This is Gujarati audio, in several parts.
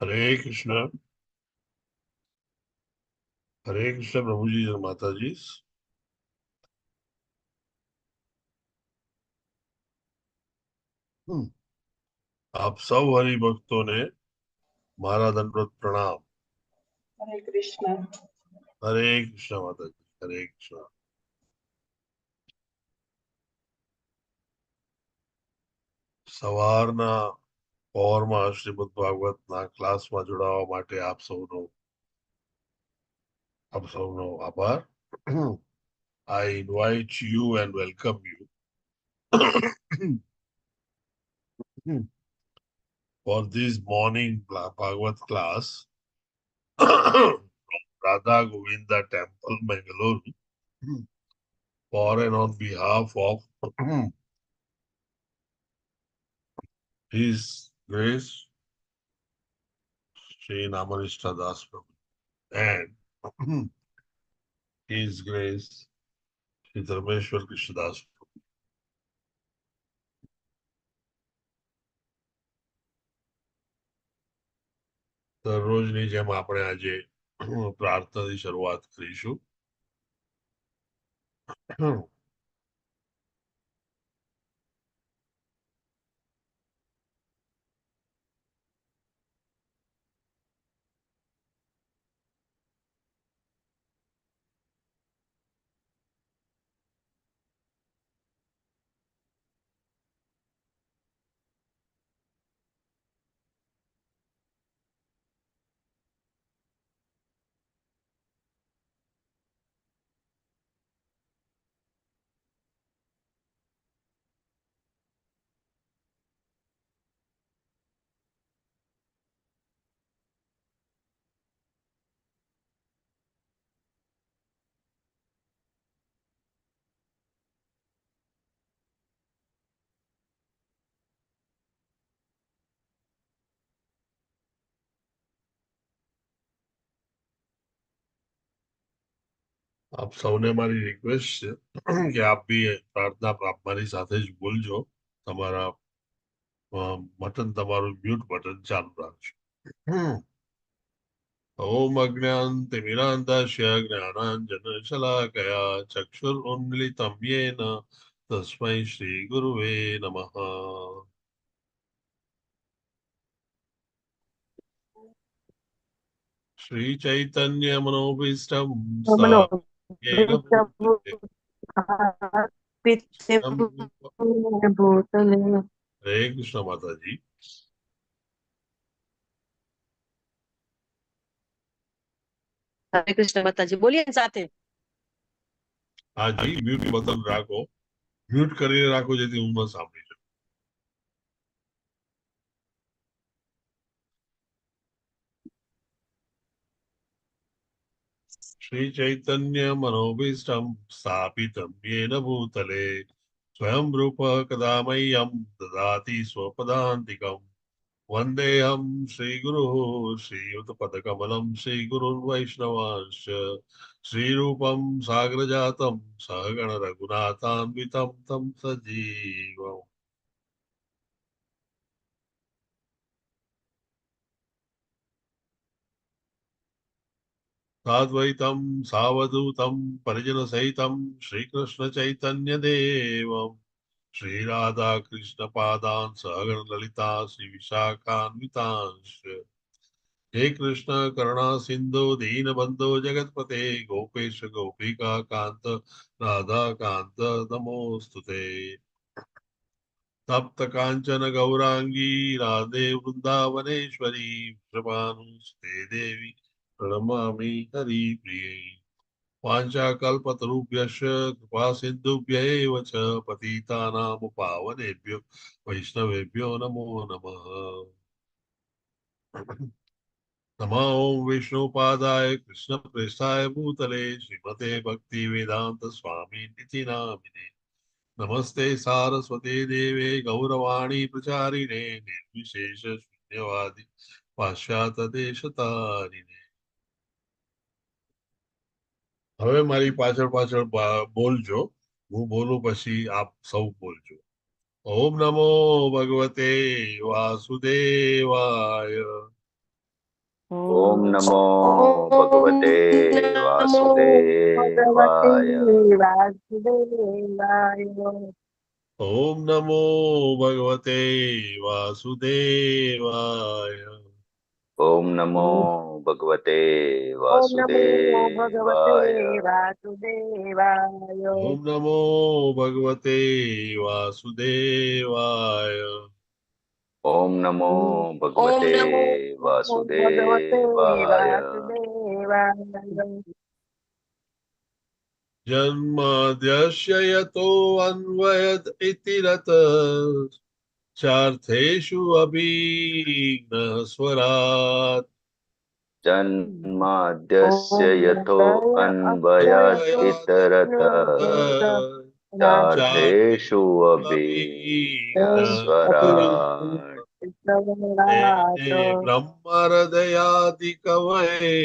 हरे कृष्ण। हरे कृष्ण प्रभु जी और माता जी। हम्म, आप सब हरि भक्तों ने मारा दंडवत प्रणाम। हरे कृष्ण। हरे कृष्ण माता जी। हरे कृष्ण। સવારના પહોરમાં શ્રીમદ ભાગવતના ક્લાસમાં જોડાવા માટે આપ સૌનો આભાર. I invite you and welcome you for this morning Bhagavad class from Radha Govinda Temple, Mangalore, for and on behalf of His Grace Sri Namanishta Das Prabhu and His Grace Sri Dharmeshwar Krishnadas Prabhu. દરરોજની જેમ આપણે આજે પ્રાર્થનાથી શરૂઆત કરીશું. આપ સૌને મારી રિક્વેસ્ટ છે કે આપ બી પ્રાર્થના મારી સાથે જ બોલજો. તમારા બટન, તમારું મ્યુટ બટન ચાલુ રાખજો. ઓમ અજ્ઞાનતિમિરાન્ધસ્ય જ્ઞાનાંજનશલાકયા ચક્ષુરુન્મિલિतं येन તસ્મૈ શ્રી ગુરુવે નમઃ. श्री चैतन्य मनोभीष्टं स्थापितं भूतले। हरे कृष्ण माता जी. हरे कृष्ण माताजी बोलिए साथे। हाँ जी, म्यूट बटन રાખો. म्यूट કરીને રાખો જેથી હું ન સાંભળી શકું. श्री चैतन्य मनोभीष्टं स्थापितं येन भूतले स्वयं रूप कदा मह्यं ददाति स्वपदान्तिकम्. वन्देऽहं श्रीगुरुः श्रीयुतपदकमलं श्रीगुरुन् वैष्णवांश्च श्रीरूपं साग्रजातं सहगण रघुनाथान्वितं तं सजीवम्. साद्वैतं सावधूतं परिजनसहितं श्रीकृष्णचैतन्यदेवम् श्रीराधाकृष्णपादान् सहगण ललिता श्रीविशाखान्वितांश्च. हे कृष्ण करुणा सिंधु दीनबंधु जगतपते गोपेश गोपिका कांत राधा कांत नमोस्तुते. तप्त कांचन गौरांगी राधे वृंदावनेश्वरी वृषभानुसुते देवी प्रणमामि हरिप्रिये. वाञ्छाकल्पतरुभ्यश्च कृपा सिन्धुभ्य एव च पतितानां पावनेभ्यो वैष्णवेभ्यो नमो नमः. नमो ओं विष्णुपादाय कृष्णप्रेष्ठाय भूतले श्रीमते भक्ति वेदांत स्वामी निति नामिने. नमस्ते सारस्वते देवे गौरवाणी प्रचारिणे निर्विशेष शून्यवादी पाश्चात्य देशतारिणे. હવે મારી પાછળ પાછળ બોલજો. હું બોલું પછી આપ સૌ બોલજો. ઓમ નમો ભગવતે વાસુદેવાય. ओम नमो भगवते नमो वासुदेवाय। भगवते वासुदेवाय। ओम नमो भगवते वासुदेवाय। ओम नमो भगवते ओम नमो भगवते वासुदेवाय। वासुदेवाय। ओम नमो भगवते वासुदेवाय। ओम नमो ओम भगवते नमो भगवते वासुदेवाय। वासुदेवाय। जन्माद्यस्य यतोऽन्वयत् इतिरतः चार्थेषु अभिघ्नः स्वरात् जन्माद्यस्य ओम यतो नमः अन्वयात् अक्षयतो इतरतः चार्थेषु अभिघ्नः अभिघ्नस्वराट्। तेने ब्रह्महृदयादिकवये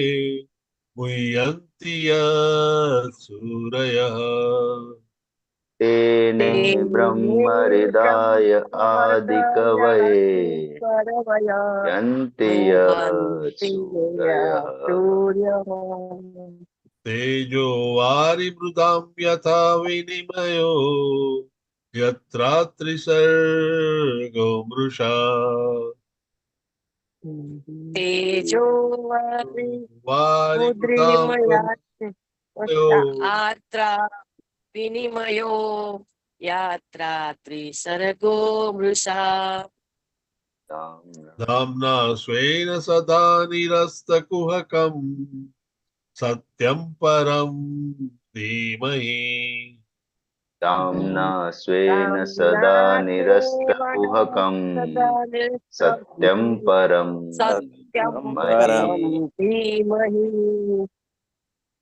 मुह्यन्ति यत् सूरयः। तेने ब्रह्महृदाय आदिकवये यन्ति यत् सूरयः। सूर्य। तेजो वारिमृदां यथा विनिमयो यत्र त्रिसर्गो मृषा तेजो वारिमृदां मुद्रिमयात् विनिमयो आत्रा विनिमयो यात्रा त्रिसर्गो मृषा धाम्ना स्वेन सदा निरस्तकुहकम् सत्यं परं धीमहि दाम्ना स्वेन सदा निरस्तकुहकम् सत्यं परं सत्यं धीमहि। धीमहि।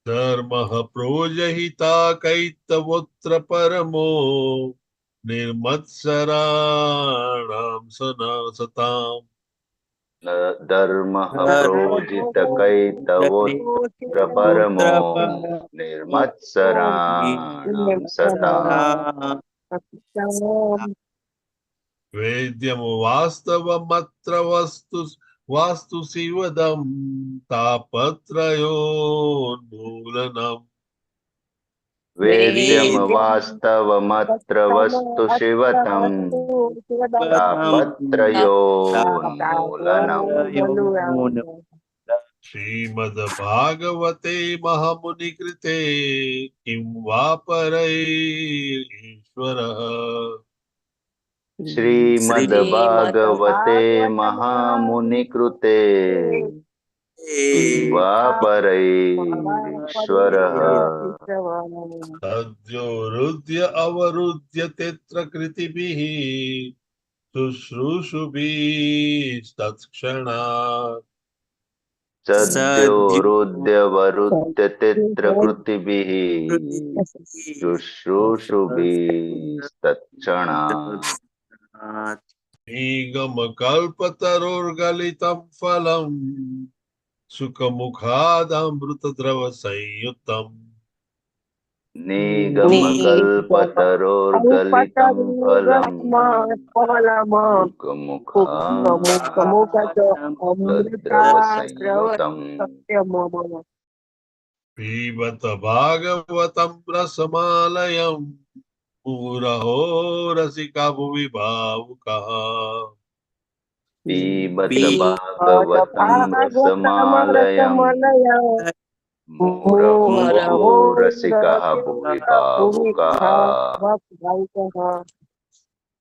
धर्मः प्रोजहिता कैतवोऽत्र परमो निर्मत्सराणां सताम् धर्मः प्रोजितकैतवोऽत्र परमो निर्मत्सराणां सताम्। वेद्यं वास्तवमत्र वास्तु शिवदं तापत्रयोन्मूलनम् वेद्यं वास्तवमत्र वस्तु शिवतम् तापत्रयोन्मूलनम्। श्रीमद्भागवते महामुनिकृते किं वा परैरीश्वरः श्रीमद्भागवते महामुनिकृते किं वा परैरीश्वरः। सद्यो हृद्य अवरुद्य तत्र कृतिभिः शुश्रूषुभिस्तत्क्षणात् सद्योरुद्यवरुद्यतेऽत्र कृतिभिः शुश्रूषुभिस्तत्क्षणात्। निगमकल्पतरोर्गलितं फलम् सुखमुखादमृतद्रवसंयुतम् निगमकल्पतरोर्गलितं फलम् सुखमुखादमृतद्रवसंयुतम्। पिबत भागवतं रसमालयम् मुहुरहो रसिका भुवि भावुकः पिबत भागवतं रसमालयम् मुहुरहो रसिकः भुवि भावुकः।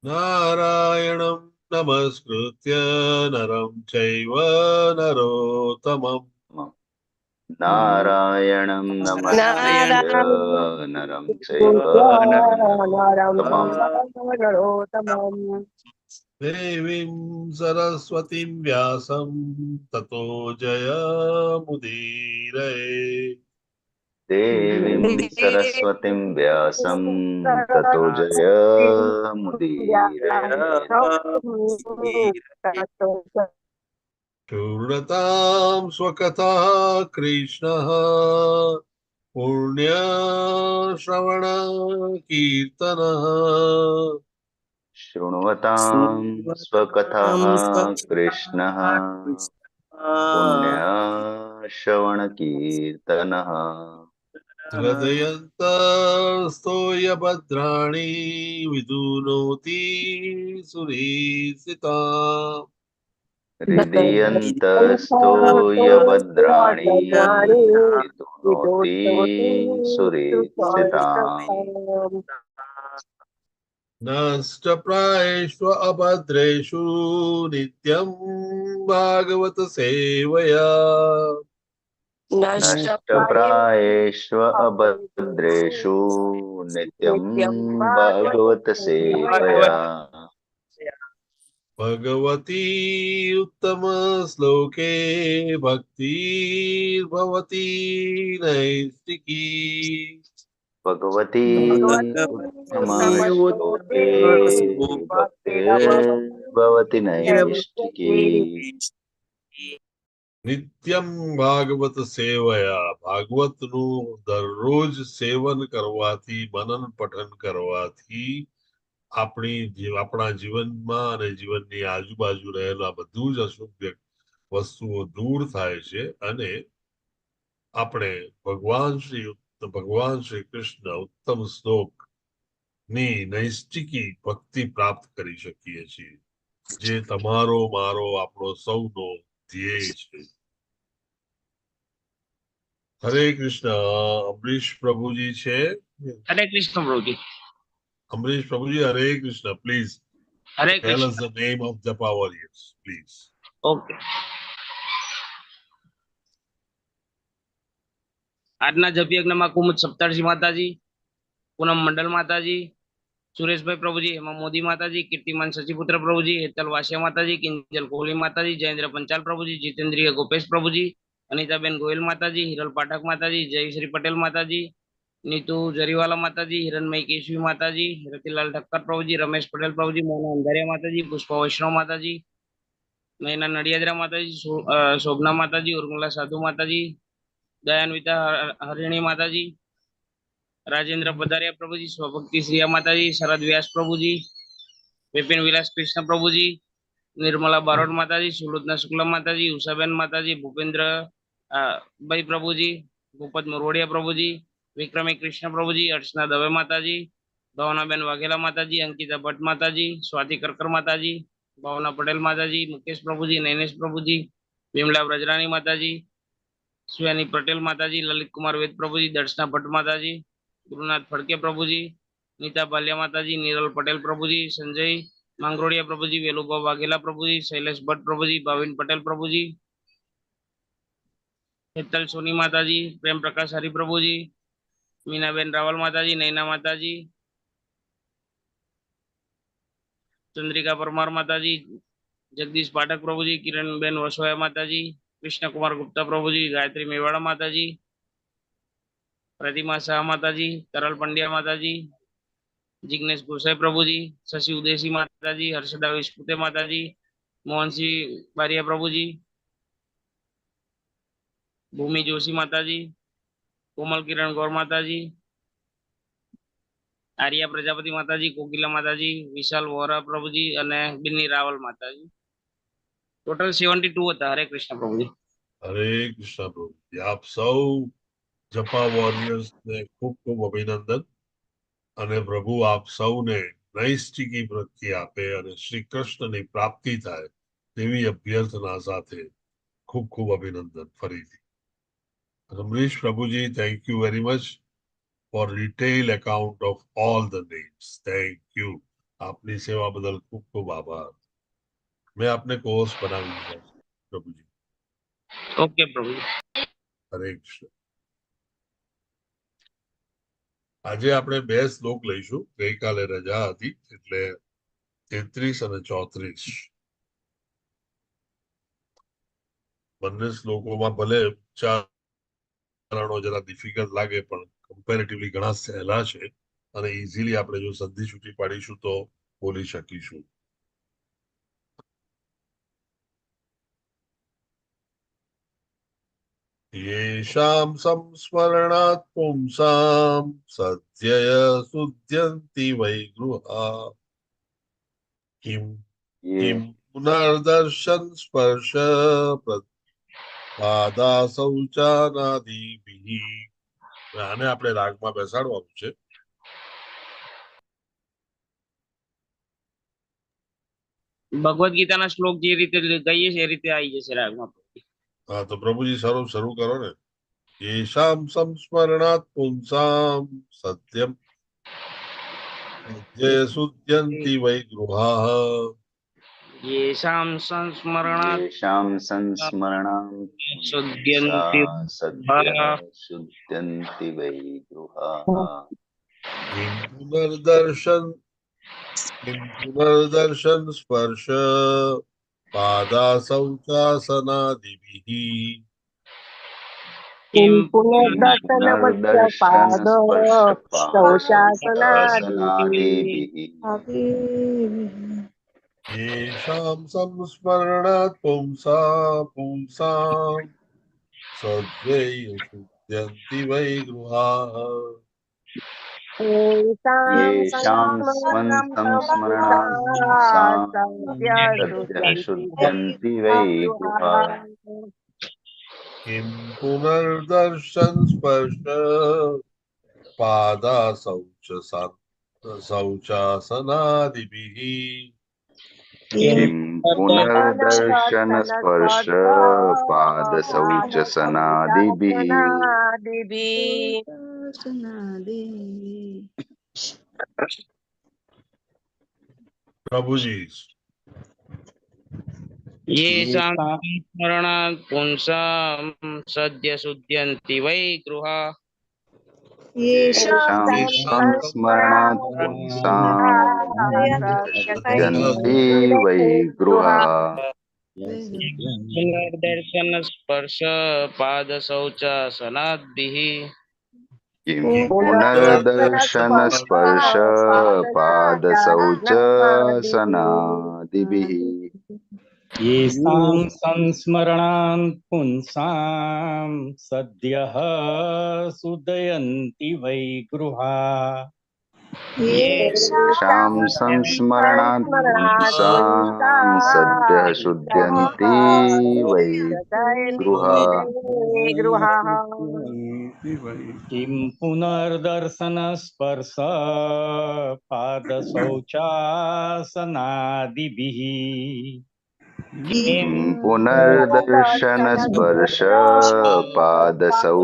नारायणं नमस्कृत्य नरं चैव नरोत्तमम् नारायणं नमस्कृत्य नरं चैव नरोत्तमम् देवीं सरस्वतीं व्यासं ततो जयमुदीरये देवीं सरस्वतीं व्यासं ततो जयमुदीरये। शूर्णतां स्वकथः कृष्णः पुण्यश्रवणकीर्तनः शृण्वतां स्वकथः कृष्णः पुण्यश्रवणकीर्तनः हृदयन्तस्थो य भद्राणि विदुनोति सुरीसिता हृदयन्तस्थो यभद्राणि विदुनोति सुरेत्सिताम् नष्टप्रायेषु अभद्रेषु नित्यं भागवत सेवया नष्टप्रायेष्व अभद्रेषु नित्यं भागवत सेवया भगवती उत्तम श्लोके भक्तिर्भवती नैष्टिकी भगवती उत्तमश्लोके भक्तिर्भवति नैष्टिकी નિત્યમ ભાગવત સેવયા ભાગવતનું દરરોજ સેવન કરવાથી મનન પઠન કરવાથી આપણા જીવનમાં અને જીવનની આજુબાજુ રહેલા બધું જ અશુભ વસ્તુઓ દૂર થાય છે અને આપણે ભગવાન શ્રી કૃષ્ણ ઉત્તમ શ્લોક ની નૈષ્ટિકી ભક્તિ પ્રાપ્ત કરી શકીએ છીએ જે તમારો મારો આપણો સૌનો ધ્યેય છે હરે કૃષ્ણ અમરીશ પ્રભુજી છે હરે કૃષ્ણ પ્રભુજી. અમરીશ પ્રભુજી હરે Krishna please Hare tell us Krishna. the name of Japa warriors please okay. આજના જપ યજ્ઞમાં કુમુદ સપ્તર્ષિ માતાજી, પૂનમ મંડલ માતાજી, સુરેશભાઈ પ્રભુજી, હેમા મોદી માતાજી, કીર્તિમાન શશિપુત્ર પ્રભુજી, હેતલ વાસિયા માતાજી, કિંજલ કોહલી માતાજી, જયેન્દ્ર પંચાલ પ્રભુજી, જીતેન્દ્રિય ગોપેશ પ્રભુજી, અનિતાબેન ગોયલ માતાજી, હિરલ પાઠક માતાજી, જયશ્રી પટેલ માતાજી, નીતુ જરીવાલા માતાજી, હિરણમય કેશવી માતાજી, રતિલાલ ઠક્કર પ્રભુજી, રમેશ પટેલ પ્રભુજી, મોના અંધારિયા માતાજી, પુષ્પા વૈષ્ણવ માતાજી, નયના નડિયાદરા માતાજી, શોભના માતાજી, ઉર્મિલા સાધુ માતાજી, દયાન્વિતા હરિણી માતાજી, રાજેન્દ્ર પધારિયા પ્રભુજી, સ્વભક્તિ શ્રીયા માતાજી, શરદ વ્યાસ પ્રભુજી, વિપિન વિલાસ કૃષ્ણ પ્રભુજી, નિર્મલા બારોટ માતાજી, સુલોચના શુક્લ માતાજી, ઉષાબેન માતાજી, ભૂપેન્દ્ર ભાઈ પ્રભુજી, ભૂપત મોરવડિયા પ્રભુજી, વિક્રમી કૃષ્ણ પ્રભુજી, અર્ચના દવે માતાજી, ભાવનાબેન વાઘેલા માતાજી, અંકિતા ભટ્ટ માતાજી, સ્વાતિ કરકર માતાજી, ભાવના પટેલ માતાજી, મુકેશ પ્રભુજી, નૈનેશ પ્રભુજી, વિમલા બ્રજરાની માતાજી, સ્વેની પટેલ માતાજી, લલિત કુમાર વેદ પ્રભુજી, દર્શના ભટ્ટ માતાજી, ગુરુનાથ ફડકે પ્રભુજી, નીતા ભાલિયા માતાજી, નિરલ પટેલ પ્રભુજી, સંજય માંગરોડિયા પ્રભુજી, વેલુભા વાઘેલા પ્રભુજી, શૈલેષ ભટ્ટ પ્રભુજી, ભાવિન પટેલ પ્રભુજી, હેતલ સોની માતાજી, પ્રેમ પ્રકાશ હરિપ્રભુજી, મીનાબેન રાવલ માતાજી, નૈના માતાજી, ચંદ્રિકા પરમાર માતાજી, જગદીશ પાઠક પ્રભુજી, કિરણબેન વસવાયા માતાજી, કૃષ્ણકુમાર ગુપ્તા પ્રભુજી, ગાયત્રી મેવાડા માતાજી, પ્રતિમા શાહ માતાજી, તરલ પંડ્યા માતાજી, જિગ્નેશ ગોસાઈ પ્રભુજી, શશી ઉદેશી માતાજી, હર્ષદા વિસ્પુતે માતાજી, મોહનસિંહ બારિયા પ્રભુજી, ભૂમિ જોશી માતાજી, કોમલ કિરણ ગૌર માતાજી, આર્યા પ્રજાપતિ માતાજી, કોકિલા માતાજી, વિશાલ વોરા પ્રભુજી અને બિન્ની રાવલ માતાજી. ટોટલ 72 હતા. હરે કૃષ્ણ પ્રભુજી. હરે કૃષ્ણ પ્રભુજી આપ સૌ જપા વોરિયર્સ ને ખૂબ ખૂબ અભિનંદન અને પ્રભુ આપ સૌને નૈષ્ટિકી પ્રત્યે આપે અને શ્રી કૃષ્ણની પ્રાપ્તિ થાય તેવી અભ્યર્થના સાથે ખૂબ ખૂબ અભિનંદન ફરીથી રમરીશ પ્રભુજી thank you very much for detail account of all the names thank you આપની સેવા બદલ ખૂબ ખૂબ આભાર મેં આપને કોર્સ બનાવી દીધા છે પ્રભુજી ઓકે પ્રભુજી. હરે કૃષ્ણ આજે આપણે 2 શ્લોક લઈશું ગઈકાલે રજા હતી એટલે 33 અને 34 બંને શ્લોકોમાં ભલે ઉચ્ચારણો જરા ડિફિકલ્ટ લાગે પણ કમ્પેરેટિવલી ઘણા સહેલા છે અને ઇઝીલી આપણે જો સંધિ છૂટી પાડીશું તો બોલી શકીશું येषां संस्मरणात् पुंसां सद्यय शुद्ध्यन्ति वै गृहा किं किं पुनर्दर्शन स्पर्श પાદા શૌચાનાદિભિ. આને આપણે રાગમાં બેસાડવાનું છે. ભગવદ ગીતાના શ્લોક જે રીતે ગઈએ છે એ રીતે આવી જશે રાગમાં. હા તો પ્રભુજી શરૂ કરો ને. યેષામ સંસ્મરણાત પુંસામ સત્યમ જે શુદ્ધ્યંતિ વૈ ગૃહાઃ. યેષામ સંસ્મરણાत् येषां संस्मरणां શુદ્ધ્યન્તિ सद्यः शुद्ध्यन्ति वै गृहाः કિમ પુનર્દર્શન સ્પર્શ પાદા શૌચાસનાદિભિ. કિમ પુનર્દર્શન पुनर्दर्शन પાદ શૌચાસનાદિ शौचासनादिभिः येषां संस्मरणात् पुंसां सद्वै शुद्ध्यन्ति वै गृहाः. येषां संस्मरणात् पुंसां सद्यः शुद्ध्यन्ति वै गृहाः किं पुनर्दर्शन स्पर्श पादा शौचासनादिभिः. किं पुनर्दर्शन स्पर्श पादशौचसनादिभिः प्रभुजी येषां संस्मरणात् पुंसां सद्य शुद्ध्यन्ति वै गृहाः येषां संस्मरणात् पुंसां शुद्ध्यन्ति वै गृहाः पुनर्दर्शन स्पर्श पाद शौचासनादिभिः किं पुनर्दर्शन स्पर्श पादशौचसनादिभिः येषां संस्मरणान् पुंसां सद्यः सुदयन्ति वै गृहाः येषां संस्मरणात् पुंसां सद्यः शुद्ध्यन्ति वै गृहाः किं पुनर्दर्शन स्पर्श पादशौचासनादिभिः किं पुनर्दर्शन स्पर्श पादशौचासनादिभिः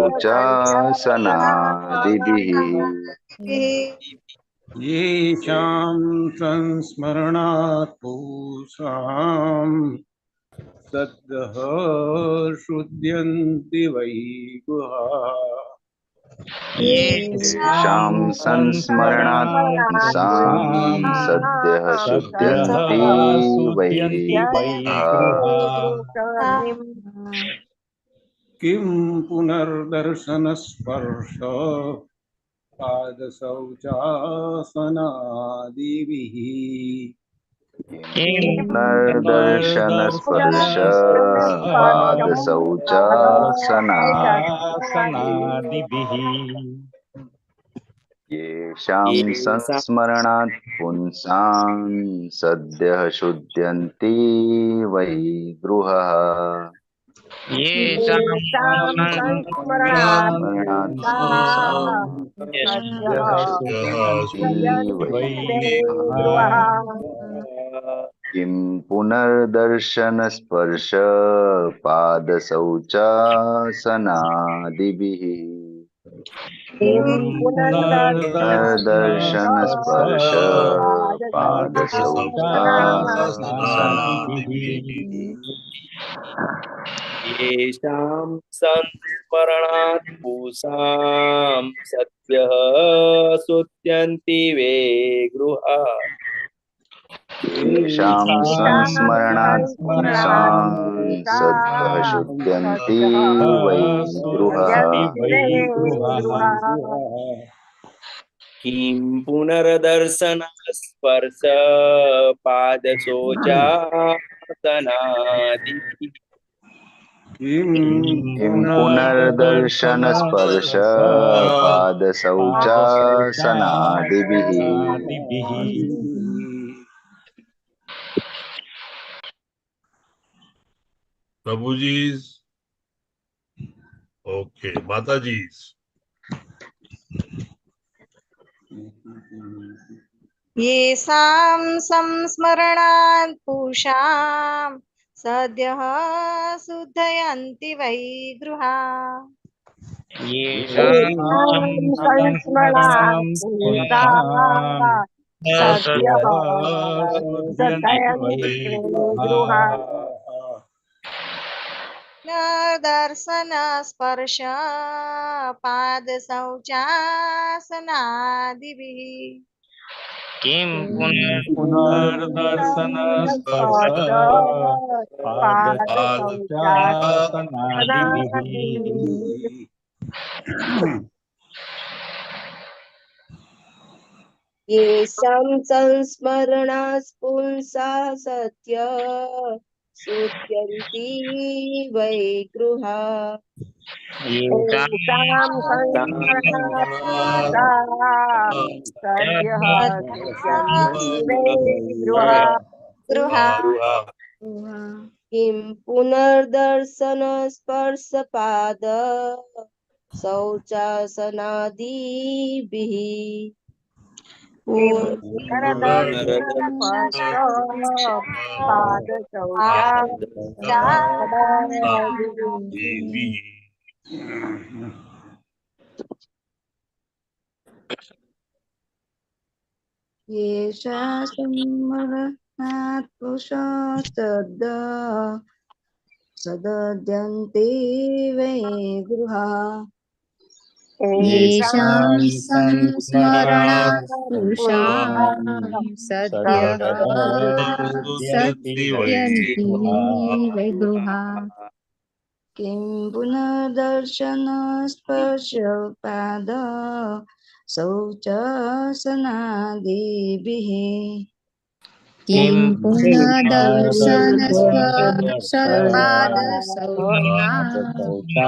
येषां संस्मरणात् पूषां सद्यः शुद्ध्यन्ति वै गृहाः येषां संस्मरणात् पुंसां सद्यः शुद्ध्यन्ति वै गृहाः किं पुनर्दर्शन स्पर्श पादशौचासनादिभिः पुनर्दर्शन स्पर्श पादशौचासनादिभिः येषां संस्मरणात् पुंसां सद्यः शुद्ध्यन्ति वै गृहाः येषां स्मरणात् पुंसां सद्यः शुद्ध्यन्ति वै गृहाः किं पुनर्दर्शन स्पर्श पादशौचासनादिभिः पुनर्दर्शन स्पर्श पादशौचासनादिभिः येषां संस्मरणात् पूषां सद्यः शुद्ध्यन्ति वै गृहाः येषां संस्मरणात् पुंसां सद्यः शुद्ध्यन्ति वै गृहाः किं पुनर्दर्शन स्पर्श पादशौचासनादिभिः किं पुनर्दर्शन स्पर्श पादशौचासनादिभिः प्रभुजी ओके माताजी येषां संस्मरणात् पूषां सद्यः शुद्धयन्ति वै गृहा येषां संस्मरणां पुंसां सद्यः शुद्धयन्ति वै गृहा दर्शन स्पर्श पाद शौचासनादिभिः किं पुनर्दर्शन स्पर्श पादशौचासनादिभिः येषां संस्मरणात् पुंसाः सत्य शुद्ध्यन्ति वै गृहा येषां संस्मरणात् पुंसाः सद्यः शुद्धयन्ति वै गृहा किं पुनर्दर्शन स्पर्शपाद शौचासनादिभिः देवी येषा संस्मरणात् पुंसाः सदद्यन्ते वै गृहा येषां संस्मरणात् पुंसां सद्यः शुद्धयन्ति वै वै गृहा किं पुनर्दर्शन स्पर्शपाद शौचासनादिभिः किं पुनर्दर्शन स्पर्शपाद शौचासनादिभिः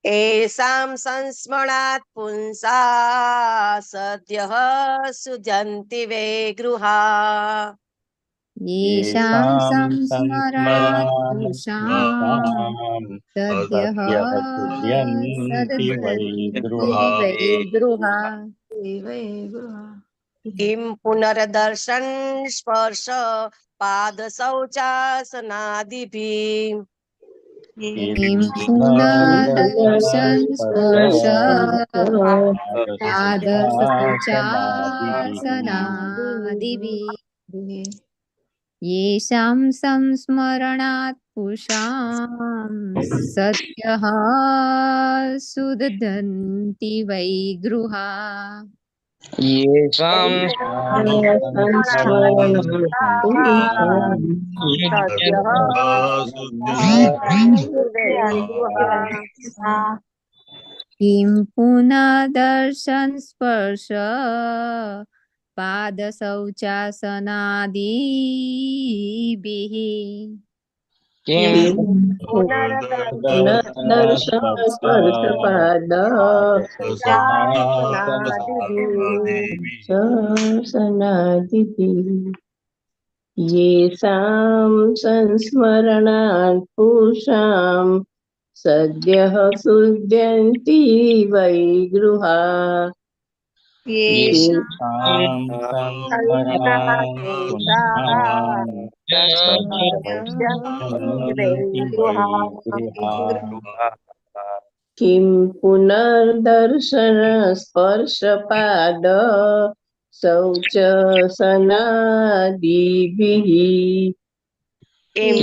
येषां संस्मरणात् पुंसाः सद्यः शुद्धयन्ति वै गृहा येषां संस्मरणात् पुंसां सद्यः शुद्धयन्ति वै गृहा वै गृहा किं पुनर्दर्शन स्पर्श पाद शौचासनादिभिः किं पुनर्दर्शन स्पर्श पाद शौचासनादिभिः येषां संस्मरणात् पुंसां सद्यः शुद्धयन्ति वै गृहा येषां किं पुनर्दर्शन स्पर्श पाद शौचासनादिभिः किं पुनर्दर्शन येषां संस्मरणात् पुंसां सद्यः शुद्धयन्ति वै गृहा येषां संस्मरणात् पुंसां सद्यः वै गृहा किं पुनर्दर्शन स्पर्शपाद शौचासनादिभिः किं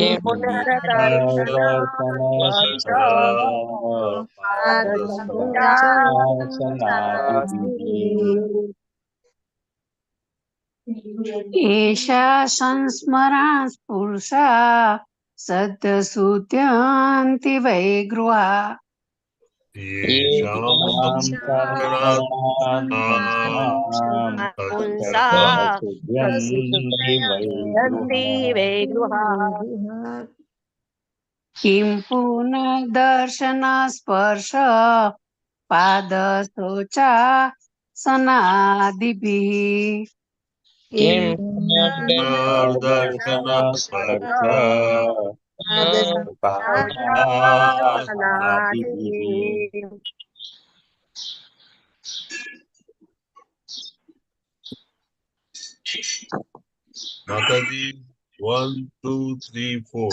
एषा संस्मरणात् पुरुषा सद्यशुद्धयन्ति वै गृहा किं पुनर्दर्शन स्पर्श पाद शौचासनादिभिः किं પુનર્દર્શન સ્પર્શ पादासनादिभिः માતાજી 1 2 3 4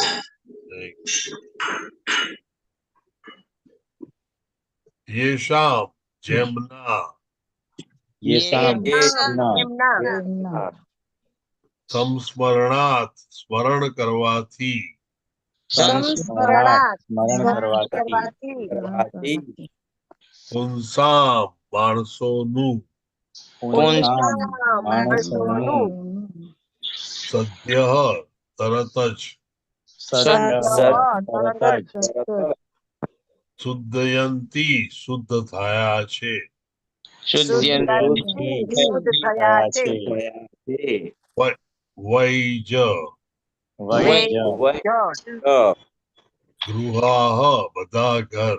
યેશામ જેમના येषां સંસ્મરણાત સ્મરણ કરવાથી સંસ્મરણાत् સ્મરણ કરવાથી પુંસામ માણસોનું પુંસાં માણસોનું સદ્ય તરત જ તરત જ શુદ્ધયંતી શુદ્ધ થયા છે વૈજ વૈજ ગૃહાહ બધા ઘર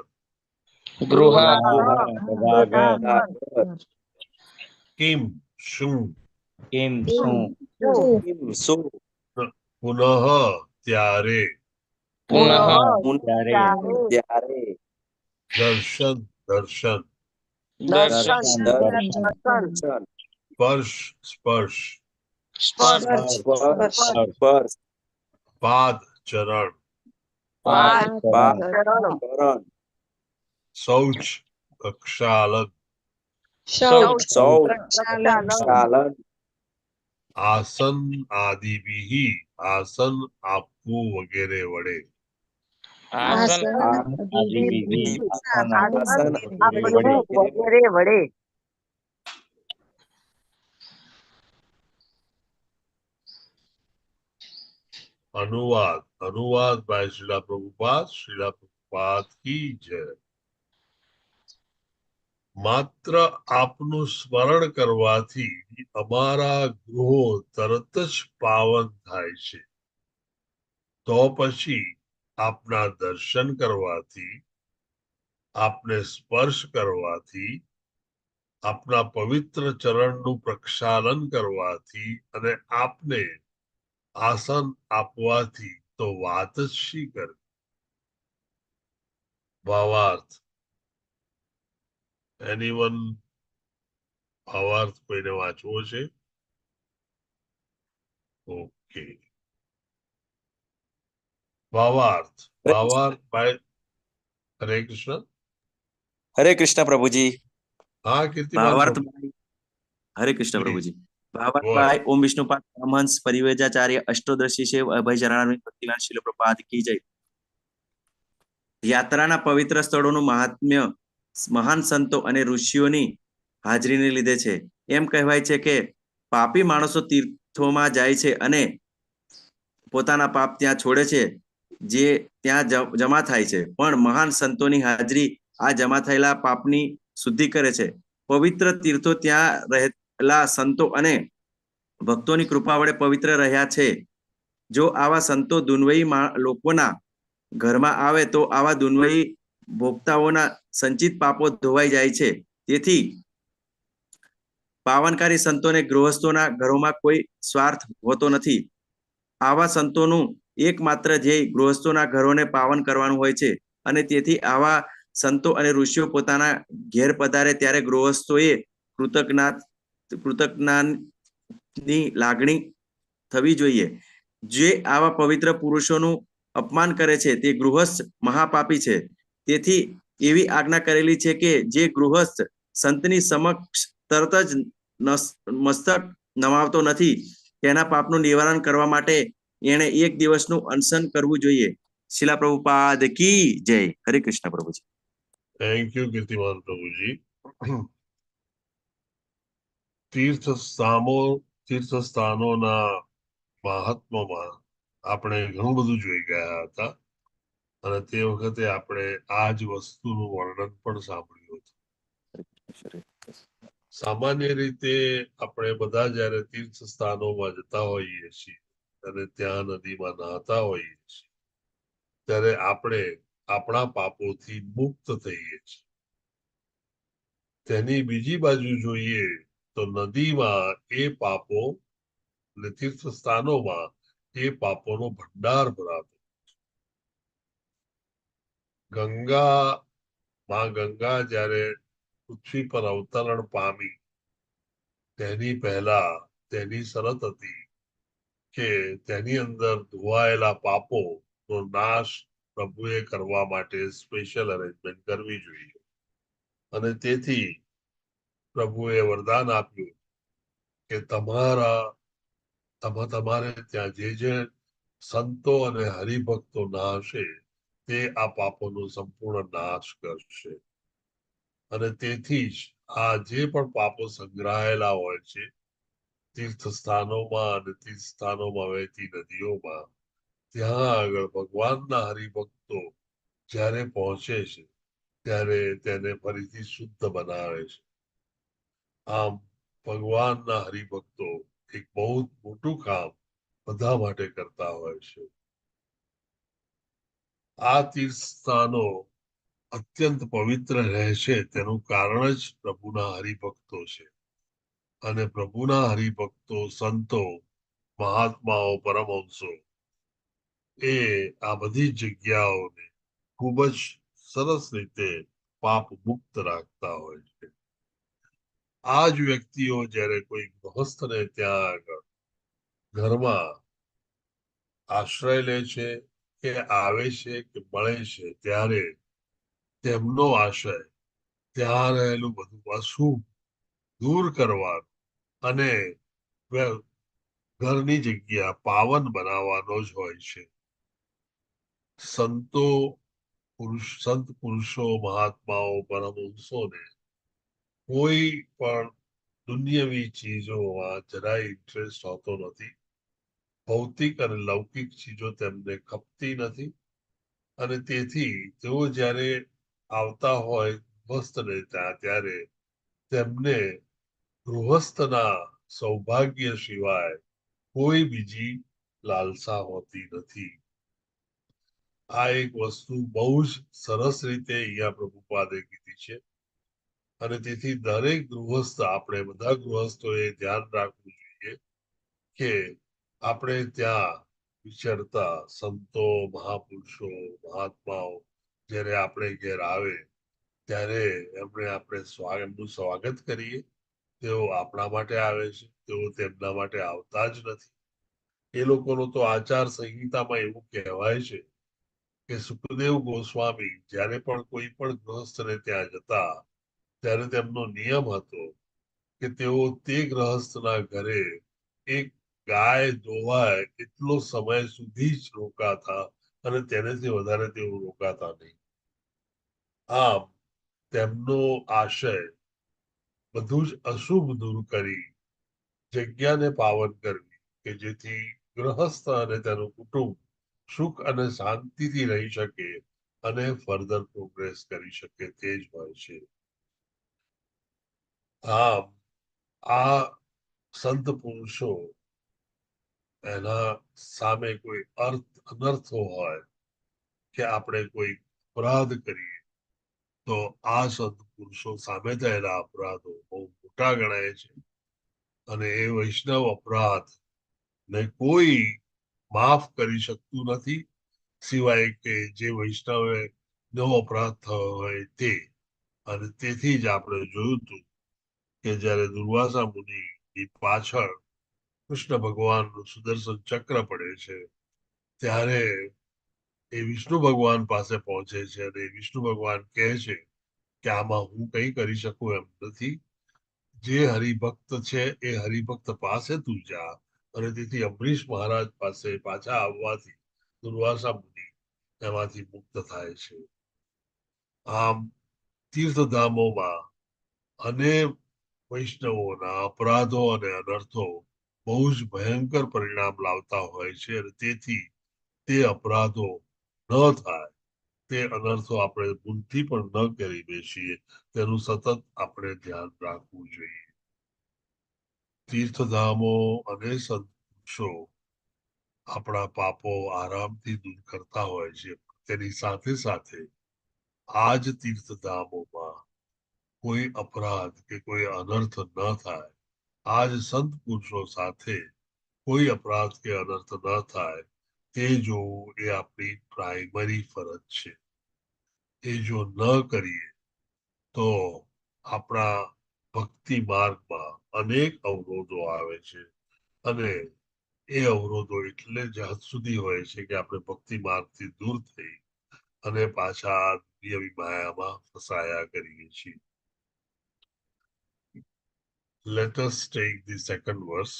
બધા ઘર કિમ શું કિમ શું પુનઃ ત્યારે ત્યારે દર્શન દર્શન સ્પર્શ સ્પર્શ પાદ ચરણ શૌચ પ્રક્ષાલન આસન આદિભિ આસન આપવું વગેરે વડે अनुवाद बाय श्रीला प्रभुपाद की जय માત્ર આપનું સ્મરણ કરવાથી અમારા ગૃહો તરત જ પાવન થાય છે તો પછી આપના દર્શન કરવાથી આપને સ્પર્શ કરવાથી આપના પવિત્ર ચરણનું પ્રક્ષાલન કરવાથી અને આપને આસન આપવાથી તો વાત જ શી કરે ભાવાર્થ એનીવન ભાવાર્થ કોઈને વાંચવો છે ઓકે ભાવાર્થ બાય હરે કૃષ્ણ प्रभुजी हाँ कीर्तिमान भावार्थ हरे कृष्ण प्रभुजी भावार्थ बाय ओम विष्णुपाद परमहंस परिवेजाचार्य अष्टोदशी शिव अभय चरणारविंद भक्तिवान शिल प्रपाद की जय યાત્રાના પવિત્ર સ્થળોનું મહાત્મ્ય મહાન સંતો અને ઋષિઓની હાજરીને લીધે છે એમ કહેવાય છે કે પાપી માણસો તીર્થોમાં જાય છે અને પોતાના પાપ ત્યાં છોડે છે જે ત્યાં જમા થાય છે પણ મહાન સંતોની હાજરી આ જમા થયેલા પાપની શુદ્ધિ કરે છે પવિત્ર તીર્થો ત્યાં રહેલા સંતો અને ભક્તોની કૃપા વડે પવિત્ર રહ્યા છે જો આવા સંતો દુન્વયી લોકોના ઘરમાં આવે તો આવા દુન્વયી ભોગતાઓના સંચિત પાપો ધોવાઈ જાય છે તેથી પાવનકારી સંતોને ગૃહસ્થોના ઘરોમાં કોઈ સ્વાર્થ હોતો નથી આવા સંતોનું એકમાત્ર ધ્યેય ગૃહસ્થોના ઘરોને પાવન કરવાનું હોય છે અને તેથી આવા સંતો અને ઋષિઓ પોતાના ઘેર પધારે ત્યારે ગૃહસ્થોએ કૃતજ્ઞતાની લાગણી થવી જોઈએ જે આવા પવિત્ર પુરુષોનું અપમાન કરે છે તે ગૃહસ્થ મહાપાપી છે તેથી એવી આજ્ઞા કરેલી છે કે જે ગૃહસ્થ સંતની સમક્ષ તરત જ મસ્તક નમાવતો નથી તેના પાપનું નિવારણ કરવા માટે એણે એક દિવસનું અનશન કરવું જોઈએ શિલા પ્રભુપાદ કી જય હરે કૃષ્ણ પ્રભુજી થેન્ક યુ કીર્તિમાન પ્રભુજી તીર્થસ્થાનોના મહાત્મામાં આપણે ઘણું બધું જોઈ ગયા હતા અને તે વખતે આપણે આ જ વસ્તુનું વર્ણન પણ સાંભળ્યું હતું સામાન્ય રીતે આપણે બધા જયારે તીર્થ સ્થાનોમાં જતા હોઈએ છીએ અને ત્યાં નદીમાં નહાતા હોઈએ છીએ ત્યારે આપણે આપણા પાપોથી મુક્ત થઈએ છીએ તેની બીજી બાજુ જોઈએ તો નદીમાં એ પાપો અને તીર્થ સ્થાનોમાં એ પાપોનો ભંડાર ભરાતો. માં ગંગા જ્યારે પૃથ્વી પર અવતરણ પામી તેની પહેલા તેની શરત હતી કે તેની અંદર ધોવાયેલા પાપો નો નાશ પ્રભુએ કરવા માટે સ્પેશિયલ અરેન્જમેન્ટ કરવી જોઈએ. અને તેથી પ્રભુએ વરદાન આપ્યું કે તમારે ત્યાં જે સંતો અને હરિભક્તો નાશે તે આ પાપોનો સંપૂર્ણ નાશ કરશે. અને તેથી જ આ જે પણ પાપો સંગ્રહાયેલા હોય છે તીર્થ સ્થાનોમાં અને તીર્થ સ્થાનોમાં વહેતી નદીઓમાં, ત્યાં આગળ ભગવાનના હરિભક્તો જ્યારે પહોંચે છે ત્યારે તેને ફરીથી શુદ્ધ બનાવે છે. આમ ભગવાનના હરિભક્તો એક બહુ મોટું કામ બધા માટે કરતા હોય છે. આ તીર્થ સ્થાનો અત્યંત પવિત્ર રહે છે તેનું કારણ જ પ્રભુના હરિભક્તો છે. અને પ્રભુના હરિભક્તો, સંતો, મહાત્માઓ, પરમહંસો એ આ બધી જગ્યાઓને ખૂબ જ સરસ રીતે પાપ મુક્ત રાખતા હોય છે. આ જ વ્યક્તિઓ જ્યારે કોઈ ગૃહસ્થને ત્યાં આગળ ઘરમાં આશ્રય લે છે કે આવે છે કે મળે છે ત્યારે તેમનો આશય ત્યાં રહેલું બધું અશુભ દૂર કરવાનું અને ઘરની જગ્યા પાવન બનાવવાનો જ હોય છે. સંત પુરુષો, મહાત્માઓ, પરમહંસોને કોઈ પણ દુનિયાવી ચીજોમાં જરાય ઇન્ટરેસ્ટ હોતો નથી. ભૌતિક અને લૌકિક ચીજો તેમને ખપતી નથી. અને તેથી તેઓ જ્યારે આવતા હોય ગૃહસ્થને ત્યારે તેમને ગૃહસ્થના સૌભાગ્ય સિવાય કોઈ બીજી લાલસા હોતી નથી. આ એક વસ્તુ બહુ જ સરસ રીતે અહીંયા પ્રભુપાદે કીધી છે. અને તેથી દરેક ગૃહસ્થ, આપણે બધા ગૃહસ્થોએ ધ્યાન રાખવું જોઈએ કે આપણે ત્યાં વિચરતા સંતો, મહાપુરુષો, મહાત્માઓ જ્યારે આપણે ઘેર આવે ત્યારે એમનું સ્વાગત કરીએ. તેઓ આપણા માટે આવે છે, તેઓ તેમના માટે આવતા જ નથી. એ લોકોનો તો આચાર સંહિતામાં એવું કહેવાય છે કે સુખદેવ ગોસ્વામી જ્યારે પણ કોઈ પણ ગૃહસ્થને ત્યાં જતા ત્યારે તેમનો નિયમ હતો કે તેઓ તે ગ્રહસ્થના ઘરે એક ગાય દોવાય એટલો સમય સુધી જ રોકાતા અને તેનાથી વધારે તેઓ રોકાતા નહીં. આમ તેમનો આશય બધું જ અશુભ દૂર કરી જગ્યાને પાવન કરવી કે જેથી ગ્રહસ્થ અને તેનું કુટુંબ સુખ અને શાંતિથી રહી શકે અને ફર્ધર પ્રોગ્રેસ કરી શકે તે જ હોય છે. આમ આ સંત પુરુષો એના સામે કોઈ અનર્થો હોય કે આપણે કોઈ અપરાધ કરીએ તો આ સંત પુરુષો સામે થયેલા અપરાધો બહુ મોટા ગણાય છે. અને એ વૈષ્ણવ અપરાધ ને કોઈ માફ કરી શકતું નથી સિવાય કે જે વૈષ્ણવે નો અપરાધ થયો હોય તે. અને તેથી જ આપણે જોયું હતું કે જ્યારે દુર્વાસા મુનિની પાછળ કૃષ્ણ ભગવાનનું સુદર્શન ચક્ર પડે છે ત્યારે એ વિષ્ણુ ભગવાન પાસે પહોંચે છે અને વિષ્ણુ ભગવાન કહે છે કે આમાં હું કંઈ કરી શકું એમ નથી. જે હરિભક્ત છે એ હરિભક્ત પાસે તું જા. અને તેથી અંબરીશ મહારાજ પાસે પાછા આવવાથી દુર્વાસા મુનિ એમાંથી મુક્ત થાય છે. આમ તીર્થધામોમાં અને વૈષ્ણવોના અપરાધો અને અનર્થો બહુ જ ભયંકર પરિણામ લાવતા હોય છે અને તેથી તે અપરાધો ન થાય, તે અનર્થો આપણે ભૂલથી પણ ન કરી બેસીએ તેનું સતત આપણે ધ્યાન રાખવું જોઈએ. તીર્થધામો અને સંતો આપણા પાપો આરામથી દૂર કરતા હોય છે. તેની સાથે સાથે આ જ તીર્થધામોમાં કોઈ અપરાધ કે કોઈ અનર્થ ન થાય, આજ સંત પુરુષો સાથે કોઈ અપરાધ કે અનર્થ ન થાય તે જોવું એ આપણી પ્રાઇમરી ફરજ છે. એ જો ન કરીએ તો આપણા ભક્તિ માર્ગમાં અનેક અવરોધો આવે છે અને એ અવરોધો એટલે જ હદ સુધી હોય છે કે આપણે ભક્તિ માર્ગથી દૂર થઈ અને પાછા દુનિયાવી માયામાં ફસાયા કરીએ છીએ. Let us take the second verse.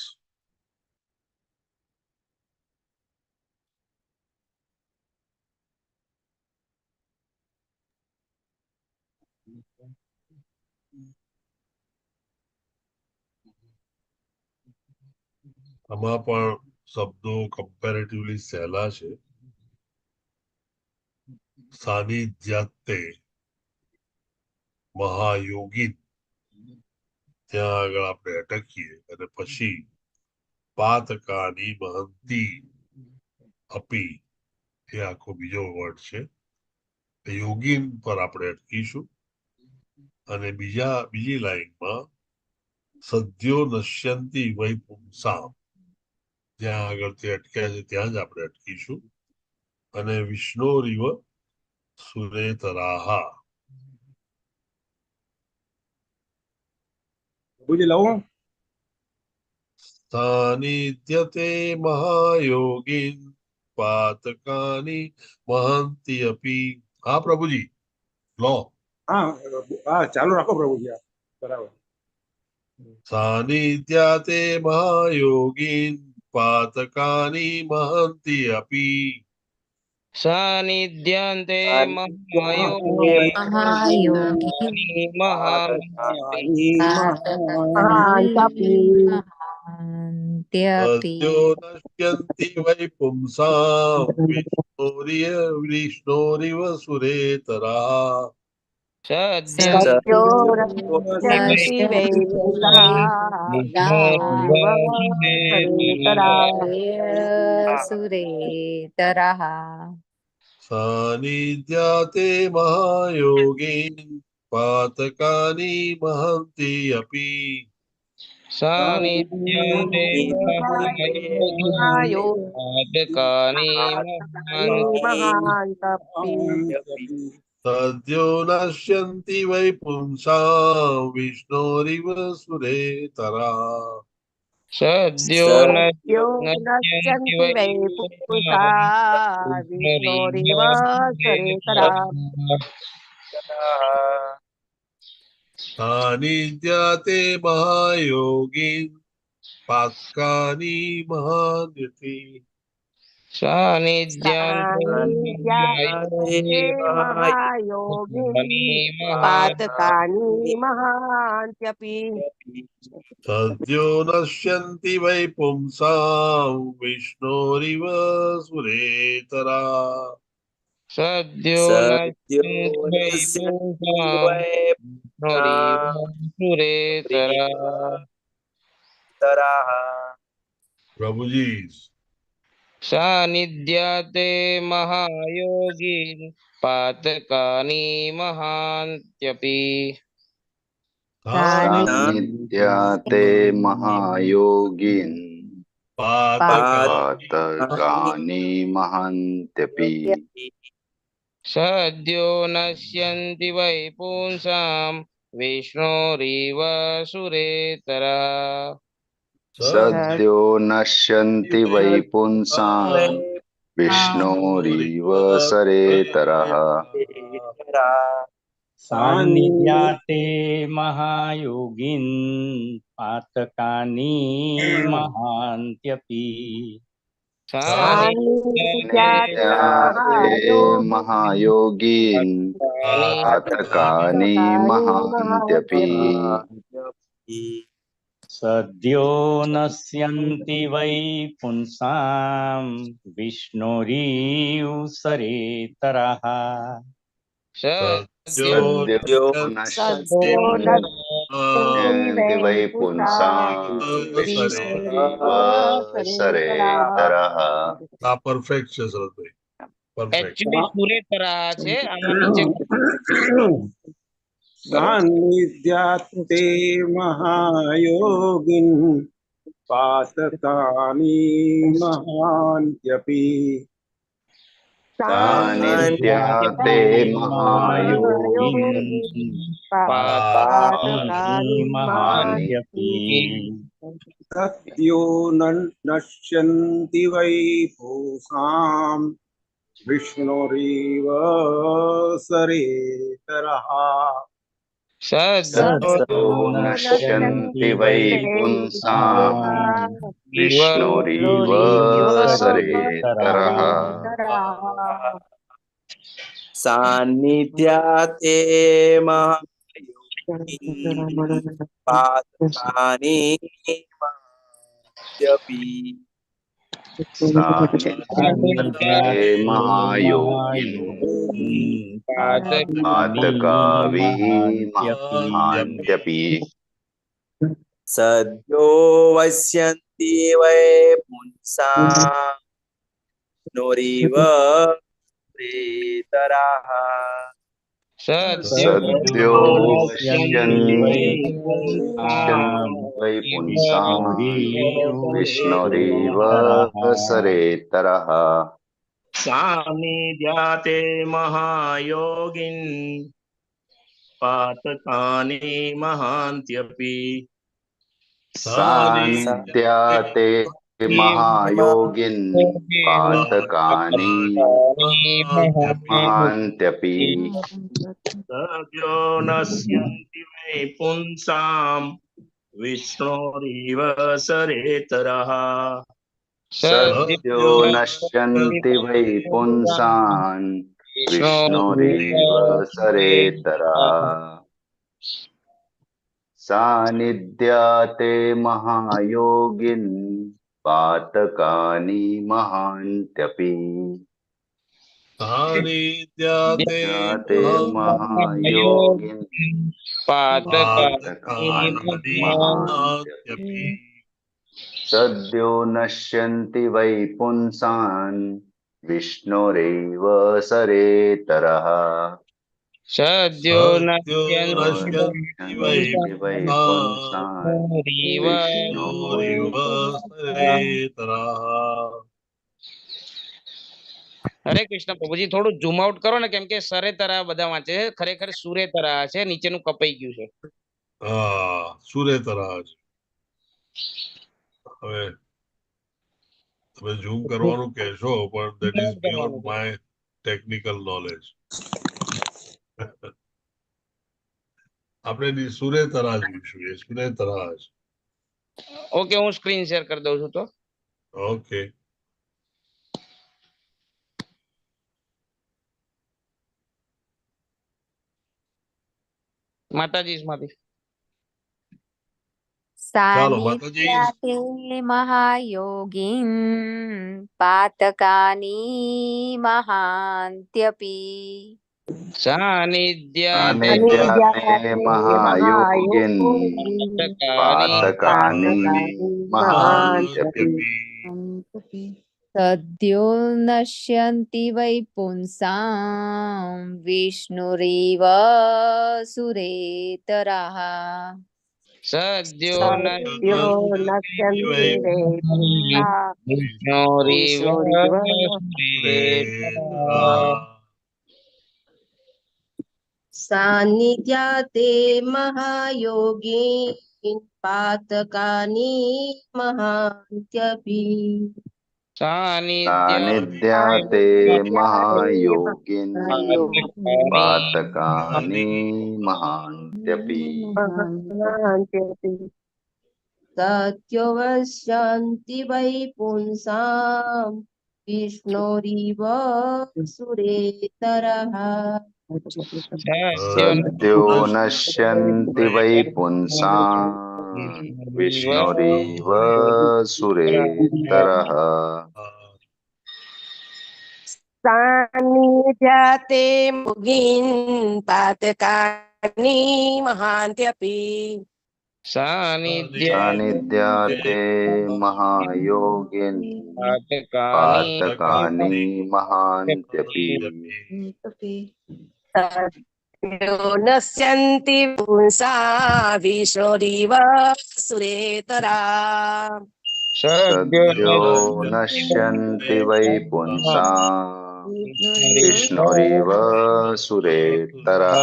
આમાં પણ શબ્દો કમ્પેરેટિવલી સહેલા છે. સાનિધ્યાતે મહાયોગી, ત્યાં આગળ આપણે અટકીએ અને પછી પાતકાની મહંતી અપી, એ આખો બીજો વર્ડ છે. યોગીન પર આપણે અટકીશું અને બીજી લાઈનમાં સદ્યો નશ્યંતી વૈ પુંસામ, જ્યાં આગળ તે અટક્યા છે ત્યાં જ આપણે અટકીશું અને વિષ્ણોરિવ સુરેતરાહા. સાનિધ્યતે મહાયોગીન પાતકાની મહંતી અપી. હા પ્રભુજી, લો. હા, ચાલુ રાખો પ્રભુજી. બરાબર. સાનિધ્યાતે મહાયોગીન પાતકાની મહંતી અપી. સાનિધ્યાન્તે મહાયોગી સદ્યો નશ્યંતિ વૈ પુંસામ વિષ્ણોરિવ સુરેતરા. સાનિધ્યાતે મહાયોગીન પાતકાની મહંતી અપી. સાનિધ્યાન્તે સદ્યો નશ્યંતિ વૈ પુંસામ વિષ્ણોરિવ સુરેતરા. સદ્યો નશ્યન્તિ વૈ સાનિધ્યાતે મહાયોગીન પાતકાની મહાન્યતિ. સદ્યો નશ્યંતિ વૈ પુંસામ વિષ્ણોરિવ સુરેતરા. સદ્યો નશ્યન્તિ સુરેતરા. પ્રભુજી, સાનિધ્યાતે મહાયોગી પાતકાની મહાન્ત્યપી. સાનિધ્યાતે મહાયોગીન પાતકાની મહંત્યપી. સદ્યો નશ્યન્તિ વૈ પુંસામ વિષ્ણોરિવ સુરેતરા. સદ્યો નશ્યન્તિ વૈ પુંસામ વિષ્ણોરિવ સરેતરઃ. સાનિધ્યાતે મહાયોગીન પાતકાની મહાન્ત્યપી. સાનિધ્યાતે મહાયોગીન પાતકાની મહાન્ત્યપી. સદ્યો નશ્યન્તિ વૈ પુંસામ વિષ્ણોરીવ સરેતરઃ. સદ્યો નશ્યન્તિ વૈ પુંસામ વિષ્ણોરીવ સરેતરઃ. આ પરફેક્ટ છે સરસભાઈ, પરફેક્ટ. એકચ્યુઅલી સુરેતરા છે, આમાં નીચે સાનિધ્યાતે મહાયોગીન पातकानि महान्त्यपि सान्निध्याते महायोगिन् पातकानि महान्त्यपि सद्यो नश्यन्ति वै पुंसाम् विष्णुरिव सरेतरः सद्यो नश्यन्ति वै पुंसाम् विष्णुरिव सरेतरः सान्निध्याते महायोगिन् पातकानि महान्त्यपि सान्निध्याते महायोगिन् पातकानि महान्त्यपि सद्यो वस्यन्ति वै पुंसाम् विष्णुरिव सरेतरः सद्यो वश्यन्ति वै पुंसाम् विष्णुरिव सरेतरः सान्निध्याते महायोगिन् पातकानि महान्त्यपि सान्निध्याते महायोगिन् पातकानि महान्त्यपि सद्यो नश्यन्ति वै पुंसाम् विष्णुरिव सरेतरः सद्यो नश्यन्ति वै पुंसान् विष्णुरिव सरेतरः सान्निध्याते महायोगिन् पातकानि महान्त्यपि सान्निध्याते महायोगिन् पातकानि महान्त्यपि सद्यो नश्यन्ति वै पुंसान् विष्णुरेव सरेतरः सद्यो नश्यन्ति वै पुंसान् विष्णुरिव सरेतरः। હરે કૃષ્ણ પ્રભુજી થોડું ઝૂમ આઉટ કરો ને, કેમ કે સરેતરા બધા વાંચે છે, ખરેખર સુરેતરા છે, નીચેનું કપાઈ ગયું છે. સુરેતરા છે. હવે તમે ઝૂમ કરવાનું કહેશો, પણ that is beyond my technical knowledge. આપણે સુરેતરા જોઈશું, એ સુરેતરા છે. ઓકે, હું સ્ક્રીન શેર કરી દઉં છું તો. ઓકે. માતાજી માંથી सान्निध्याते महायोगिन् पातकानि महान्त्यपि सान्निध्याते महायोगिन् पातकानि महान्त्यपि सद्यो नश्यन्ति वै पुंसां विष्णुरिव सुरेतरः सद्यो नश्यन्ति वै पुंसां विष्णुरिव सान्निध्याते महायोगिन् पातकानि महान्त्यपि सान्निध्याते महायोगिन् पातकानि महान्त्यपि सद्यो वश्यन्ति वै पुंसां विष्णुरिव सुरेतरः सद्यो नश्यन्ति वै पुंसां विष्णुरिव सुरेतरः सान्निध्याते महायोगिन् पातकानि महान्त्यपि सान्निध्याते महायोगिन् पातकानि महान्त्यपि सद्यो नश्यन्ति पुंसां विष्णुरिव सुरेतरः सद्यो नश्यन्ति वै पुंसाम् विष्णुरिव सुरेतरः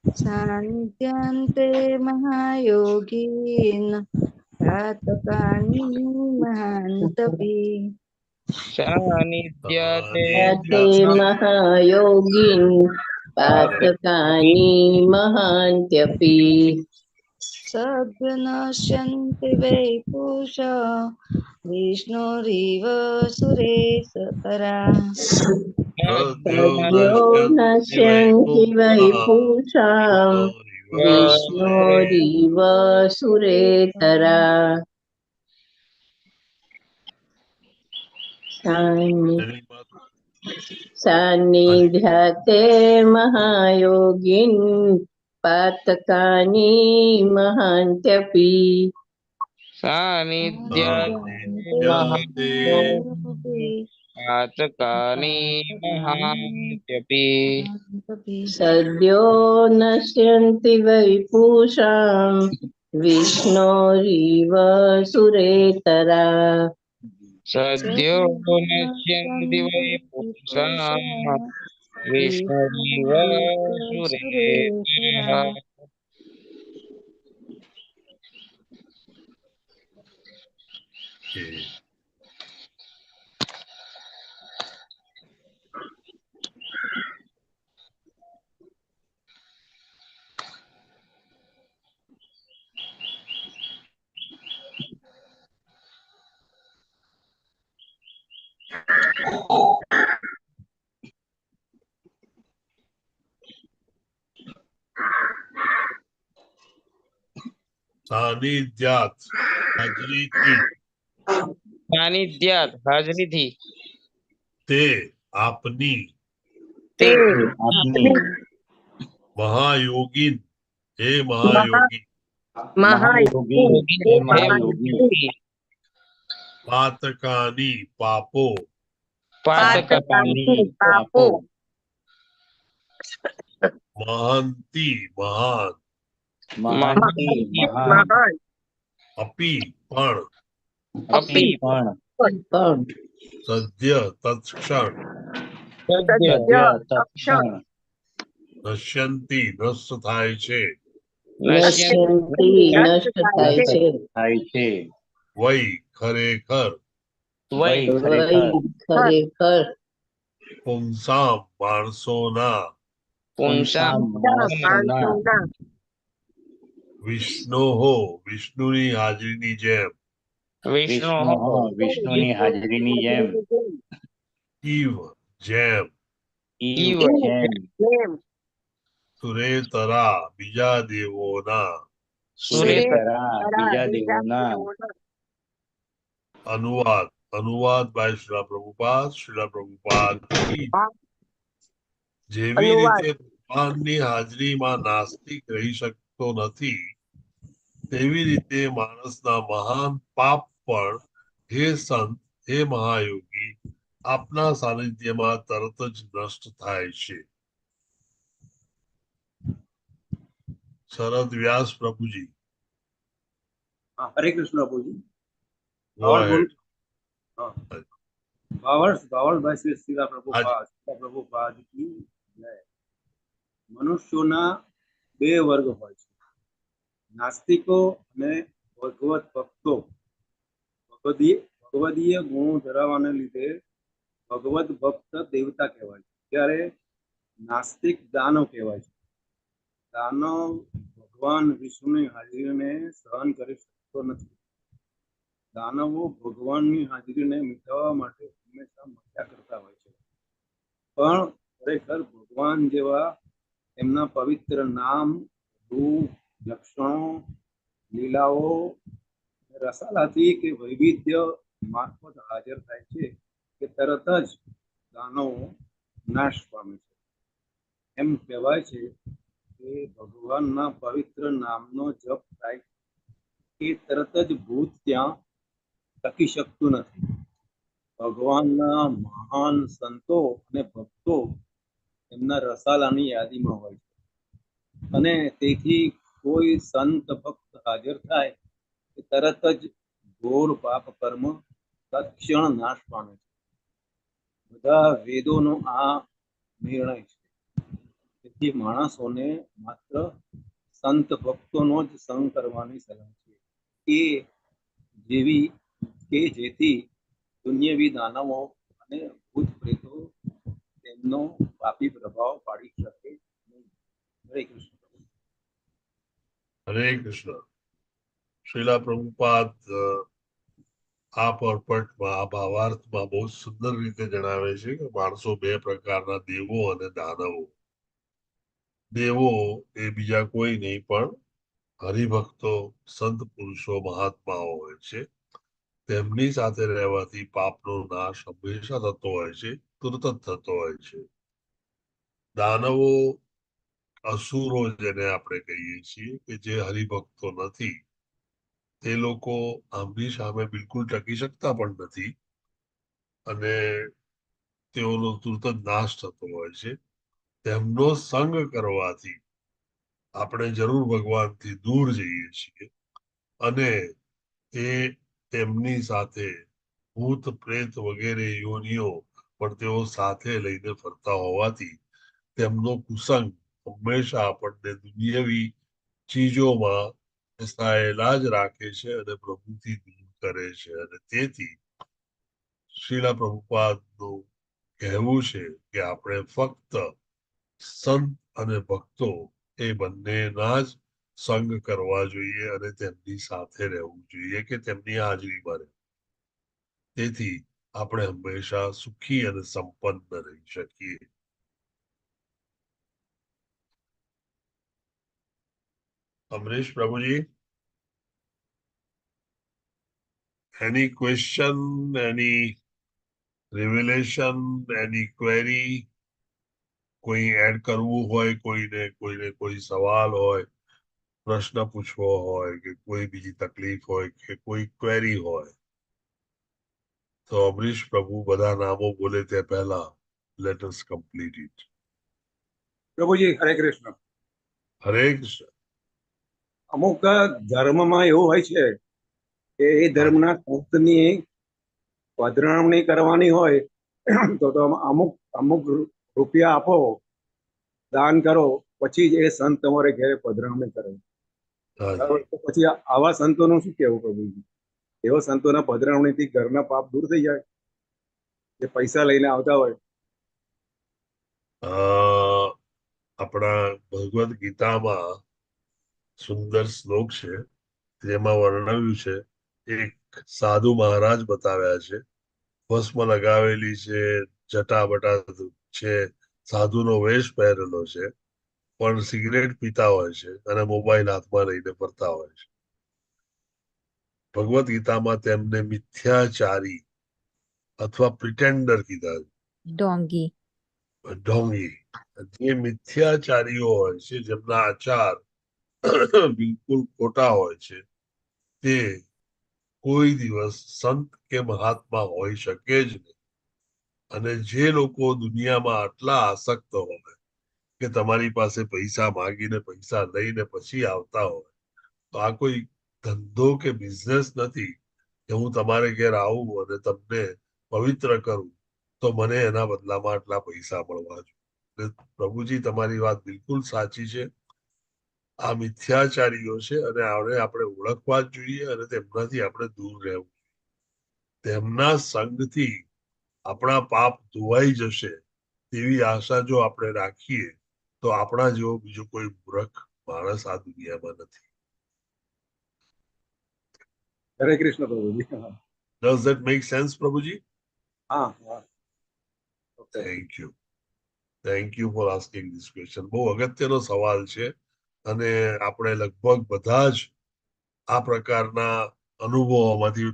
सान्त्यन्ते महायोगीन घातकानि महान्तपि सानिध्यते ते महायोगिन् पातकानि महान्त्यपि सद्नश्यन्ति वै पूषा विष्णुरिव सुरेशतरा सद्यो नश्यन्ति वै पूषाम् विष्णोरिव सुरेतरा सान्निध्यते महायोगिन् पातकानि महान्त्यपि घातकानि महान्त्यपि सद्यो नश्यन्ति वै पूषाम् विष्णोरिव सुरेतरा सद्यो नश्यन्ति वै पुंसाम् विष्णुरिव सुरेतरः सानिध्यात हाजरीથી સાનિધ્યાત હાજરીથી તે આપની महायोगीन हे महायोगी पातकानि पापो महंती महान अपि पण सद्य तत्क्षण नश्यंती नष्ट થાય છે વય ખરેખર પુંસામ માણસોના વિષ્ણુ વિષ્ણુની હાજરીની જેમ ઈવ જેમ સુરેતરા બીજા દેવોના अनुवाद अनुवाद बाय श्रीला प्रभुपाद જેવી રીતે ભગવાનની હાજરીમાં નાસ્તિક રહી શકતો નથી તેવી રીતે માણસના મહાન પાપ પણ હે સંત હે મહાયોગી આપના સાનિધ્યમાં તરત જ નષ્ટ થાય છે शरद व्यास प्रभु जी। हरे कृष्ण प्रभु जी। भावार्थ श्री श्रीला प्रभुपाद की जय। मनुष्योना બે વર્ગ હોય છે, નાસ્તિકો અને ભગવત ભક્તો। ભગવદીય ગુણો ધરાવવાને લીધે ભગવત ભક્ત દેવતા કહેવાય છે, ત્યારે નાસ્તિક દાનવ કહેવાય છે। દાનવ ભગવાન વિષ્ણુની હાજરીને સહન કરી શકતો નથી। દાનવો ભગવાનની હાજરીને મિટાવવા માટે હંમેશા મજા કરતા હોય છે, પણ ખરેખર ભગવાન જેવા એમના પવિત્ર નામ, રૂપ, લક્ષણો, લીલાઓ, રસાલાથી કે વૈવિધ્ય મારફત હાજર થાય છે કે તરત જ દાનવો નાશ પામે છે। એમ કહેવાય છે કે ભગવાનના પવિત્ર નામનો જપ થાય કે તરત જ ભૂત ત્યાં ટકી શકતું નથી। ભગવાનના મહાન સંતો અને ભક્તો એમના રસાલાની યાદીમાં હોય છે, અને તેથી કોઈ સંત ભક્ત હાજર થાય કે એ તરત જ ઘોર પાપ કર્મ તત્ક્ષણ નાશ પામે છે. બધા વેદોનો આ નિર્ણય છે. તેથી માણસોને માત્ર સંત ભક્તોનો જ સંગ કરવાની સલાહ છે, જેથી દુન્યવી દાનવો અને ભૂત પ્રેતો તેમનો પાપી પ્રભાવ પાડી શકે નહીં. હરે કૃષ્ણ. હરે કૃષ્ણ. શ્રીલા પ્રભુપાદ આ પર્પટમાં, આ ભાવાર્થમાં બહુ સુંદર રીતે જણાવે છે કે માણસો બે પ્રકારના, દેવો અને દાનવો. દેવો એ બીજા કોઈ નહીં પણ હરિભક્તો, સંત પુરુષો, મહાત્માઓ હોય છે. તેમની સાથે રહેવાથી પાપનો નાશ હંમેશા થતો હોય છે, તુરત જ થતો હોય છે. દાનવો, અસુરો જેને આપણે કહીએ છીએ, કે જે હરિભક્તો નથી, તે લોકો આમની સામે બિલકુલ ટકી શકતા પણ નથી અને તેઓનો તુરત જ નાશ થતો હોય છે. તેમનો સંગ કરવાથી આપણે જરૂર ભગવાનથી દૂર જઈએ છીએ અને એ તેમની સાથે ભૂત પ્રેત વગેરે યોનિઓ પણ તેઓ સાથે લઈને ફરતા હોવાથી તેમનો કુસંગ હંમેશા આપણને દુનિયાવી ચીજોમાં ફસાયેલા જ રાખે છે અને પ્રભુથી દૂર કરે છે. અને તેથી શ્રીલા પ્રભુપાદનું કહેવું છે કે આપણે ફક્ત સંત અને ભક્તો એ બંનેના જ સંગ કરવા જોઈએ અને તેમની સાથે રહેવું જોઈએ, કે તેમની હાજરીમાં રહેવું. તેથી આપણે હંમેશા સુખી અને સંપન્ન રહી શકીએ. અમરીશ પ્રભુજી, any question, any revelation, any query? કોઈ એડ કરવું હોય, કોઈને કોઈ સવાલ હોય, પ્રશ્ન પૂછવો હોય, કે કોઈ બીજી તકલીફ હોય, કે કોઈ ક્વેરી હોય, તો અમરીશ પ્રભુ બધા નામો બોલે તે પહેલા લેટ અસ કમ્પ્લીટ ઇટ. પ્રભુજી હરે કૃષ્ણ. હરે કૃષ્ણ. અમુક ધર્મમાં એવું હોય છે કે એ ધર્મના સંતની પધરામણી કરવાની હોય તો અમુક રૂપિયા આપો, દાન કરો, પછી જ એ સંત તમારે ઘરે પધરામણી કરે. તો પછી આવા સંતોનું શું કહેવું પ્રભુજી? એવા સંતોના પધરામણીથી ઘરના પાપ દૂર થઈ જાય, જે પૈસા લઈને આવતા હોય? આપણા ભગવદ ગીતામાં સુંદર શ્લોક છે, જેમાં વર્ણવ્યું છે. એક સાધુ મહારાજ બતાવ્યા છે, ભસ્મ લગાવેલી છે, જટા બટા છે, સાધુનો વેશ પહેરેલો છે, પણ સિગરેટ પીતા હોય છે અને મોબાઈલ હાથમાં લઈને ફરતા હોય છે. ભગવદ ગીતામાં તેમને મિથ્યાચારી અથવા પ્રિટેન્ડર કીધા છે. ઢોંગી. જે મિથ્યાચારીઓ હોય છે, જેમના આચાર બિલકુલ ખોટા હોય છે, તે કોઈ દિવસ સંત કે મહાત્મા હોઈ શકે જ નહીં. અને જે લોકો દુનિયામાં આટલા આસક્ત હોય કે તમારી પાસે પૈસા માંગીને પૈસા લઈને પછી આવતા હોય, તો આ કોઈ ધંધો કે બિઝનેસ નથી કે હું તમારે ઘેર આવું અને તમને પવિત્ર કરું તો મને એના બદલામાં આટલા પૈસા મળવા જોઈએ. પ્રભુજી, તમારી વાત બિલકુલ સાચી છે. આ મિથ્યાચારીઓ છે અને આપણે ઓળખવા જ જોઈએ અને તેમનાથી આપણે દૂર રહેવું. તેમના સંગથી આપણા પાપ ધોવાઈ જશે તેવી આશા જો આપણે રાખીએ તો આપણા જેવો બીજો કોઈ મૂર્ખ માણસ આ દુનિયામાં નથી. હરે કૃષ્ણ પ્રભુજી. Does that make sense, પ્રભુજી? હા. Thank you. Thank you for asking this question. બહુ અગત્યનો સવાલ છે અને આપણે લગભગ બધા જ આ પ્રકારના અનુભવોમાંથી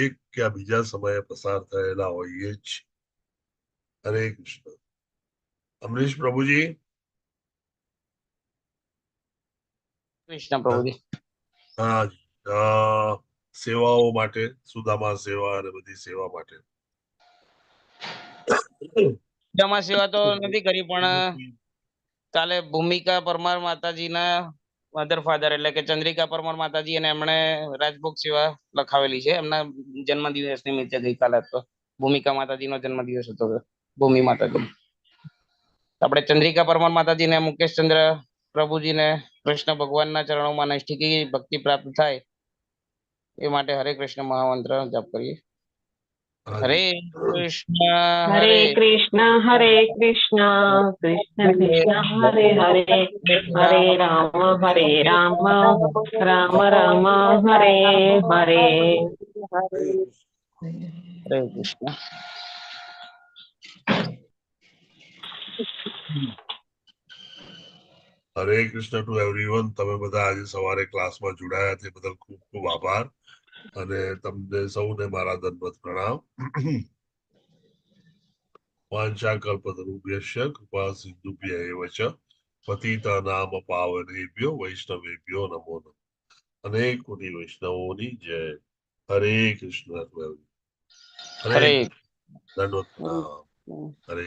એક કે બીજા સમયે પસાર થયેલા હોઈએ જ. હરે કૃષ્ણ. અમરીશ પ્રભુજી. કૃષ્ણ પ્રભુજી. હા, સેવાઓ માટે, સુદામા સેવા અને બધી સેવા માટે. જમા સેવા તો નથી કરી, પણ કાલે ભૂમિકા પરમાર માતાજીના મધર ફાધર એટલે કે ચંદ્રિકા પરમાર માતાજી અને એમણે રાજભોગ સેવા લખાવેલી છે. એમના જન્મદિવસ નિમિત્તે ગઈકાલે હતો. ભૂમિકા માતાજીનો જન્મદિવસ હતો. ભૂમિ માતાજી આપણે ચંદ્રિકા પરમાર માતાજીને, મુકેશચંદ્ર પ્રભુજીને, કૃષ્ણ ભગવાનના ચરણોમાં નૈષ્ઠિકી ભક્તિ પ્રાપ્ત થાય એ માટે હરે કૃષ્ણ મહામંત્ર જપ કરીએ. હરે કૃષ્ણ હરે કૃષ્ણ કૃષ્ણ કૃષ્ણ હરે હરે હરે રામ રામ રામ હરે હરે. હરે કૃષ્ણ. હરે કૃષ્ણ ટુ એવરીવન. તમે બધા આજે સવારે ક્લાસમાં જોડાયા તે બદલ ખૂબ ખૂબ આભાર અને તમને સૌને મારા દંડવત પ્રણામ. વાંચાકલ્પતરુભ્યશ્ચ કૃપા સિંધુભ્ય એવ ચ પતિતાનામ પાવનેભ્યો વૈષ્ણવેભ્યો નમો નમઃ. અનેક કોટી વૈષ્ણવોની જય. હરે કૃષ્ણ. હરે દંડવત પ્રણામ. હરે